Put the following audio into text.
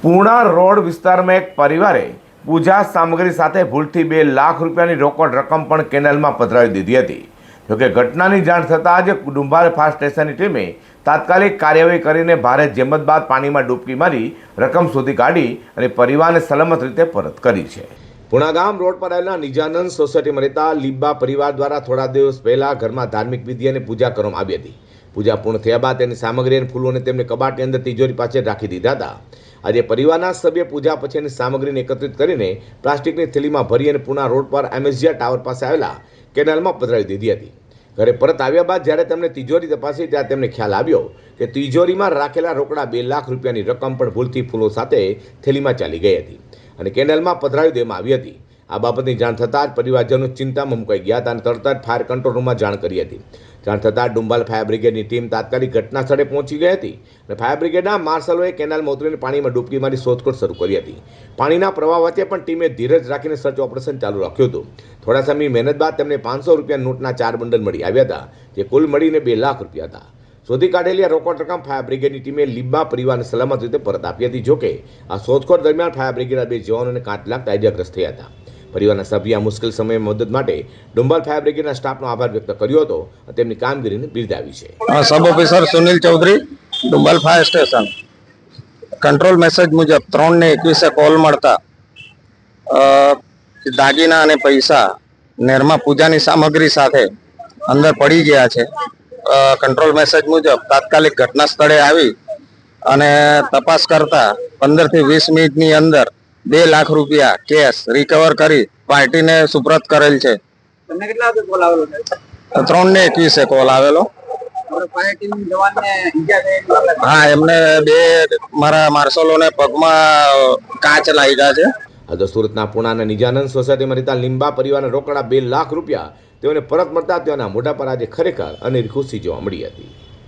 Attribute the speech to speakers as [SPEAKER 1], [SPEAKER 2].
[SPEAKER 1] Purna road વિસ્તારમાં એક પરિવારે પૂજા સામગ્રી સાથે ભૂલથી 2 લાખ રૂપિયાની રોકડ રકમ પણ કેનાલમાં પધરાવી દીધી હતી. જોકે ઘટનાની જાણ થતાં જ ડુંબાલ ફાયર સ્ટેશનની ટીમે તાત્કાલિક કાર્યવાહી કરીને ભારે જહેમત બાદ પાણીમાં ડૂબકી મારી રકમ શોધી કાઢી અને પરિવારને સલામત રીતે પરત કરી છે. પૂર્ણાગામ રોડ પર આવેલા નિજાનંદ સોસાયટીમાં રહેતા લીંબા પરિવાર દ્વારા થોડા દિવસ પહેલા ઘરમાં ધાર્મિક વિધિ અને પૂજા કરવામાં આવી હતી. પૂજા પૂર્ણ થયા બાદ તેની સામગ્રી અને ફૂલોને તેમને કબાટની અંદર તિજોરી પાસે રાખી દીધા હતા. આજે પરિવારના સભ્ય પૂજા પછીની સામગ્રીને એકત્રિત કરીને પ્લાસ્ટિકની થેલીમાં ભરી અને પૂર્ણા રોડ પર એમએસજી ટાવર પાસે આવેલા કેનાલમાં પધરાવી દીધી હતી. ઘરે પરત આવ્યા બાદ જ્યારે તેમણે તિજોરી તપાસી ત્યારે તેમને ખ્યાલ આવ્યો કે તિજોરીમાં રાખેલા રોકડા 2 લાખ રૂપિયાની રકમ પણ ભૂલથી ફૂલો સાથે થેલીમાં ચાલી ગઈ હતી અને કેનાલમાં પધરાવી દેવામાં આવી હતી. આ બાબતની જાણ થતાં જ પરિવારજનો ચિંતામાં મુકાઈ ગયા હતા અને તરત જ ફાયર કંટ્રોલ રૂમમાં જાણ કરી હતી. જાણ થતાં ડુંબાલ ફાયર બ્રિગેડની ટીમ તાત્કાલિક ઘટના સ્થળે પહોંચી ગઈ હતી અને ફાયર બ્રિગેડના માર્શલોએ કેનાલમાં ઉતરીને પાણીમાં ડૂબકી મારી શોધખોળ શરૂ કરી હતી. પાણીના પ્રવાહ વચ્ચે પણ ટીમે ધીરજ રાખીને સર્ચ ઓપરેશન ચાલુ રાખ્યું હતું. થોડા સમય મહેનત બાદ તેમને 500 રૂપિયા નોટના 4 બંડલ મળી આવ્યા હતા, જે કુલ મળીને 2 લાખ રૂપિયા હતા. શોધી કાઢેલી આ રોકડ રકમ ફાયર બ્રિગેડની ટીમે લીંબા પરિવારને સલામત રીતે પરત આપી હતી. જોકે આ શોધખોળ દરમિયાન ફાયર બ્રિગેડના 2 જવાનોને કાંટ લાગતા ઇજાગ્રસ્ત થયા હતા. પરિવારના સભ્ય આ મુશ્કેલ સમયે મદદ માટે ડુંબાલ ફાયર બ્રિગેડના સ્ટાફનો આભાર વ્યક્ત કર્યો હતો અને તેમની કામગીરીને બિરદાવી છે.
[SPEAKER 2] Sub officer Sunil Chaudhari, Dumbal fire station. Control message મુજબ 3:21 કોલ મળતા દાગીના અને પૈસા નેરમાં પૂજાની સામગ્રી સાથે અંદર પડી ગયા છે. કંટ્રોલ મેસેજ મુજબ તાત્કાલિક ઘટના સ્થળે આવી અને તપાસ કરતા 15 થી 20 મિનિટની અંદર 2 લાખ રૂપિયા કેશ રિકવર કરી પાર્ટીને સુપ્રત કરેલ છે.
[SPEAKER 3] તમને કેટલા વાગે કોલ આવેલો?
[SPEAKER 2] 3:21 કોલ આવેલો.
[SPEAKER 3] ફાયર ટીમ જવાનને ઈજા થઈ?
[SPEAKER 2] હા, એમને 2 મારા માર્શલોને પગમાં કાચ લાગ્યા છે.
[SPEAKER 1] આ સુરતના પૂર્ણાના નિજાનંદ સોસાયટીમાં રહેતા લીંબા પરિવારના રોકડા 2 લાખ રૂપિયા તેઓને પરત મળતા તેઓના મોઢા પર આજે ખરેખર અનેરી ખુશી જોવા મળી હતી.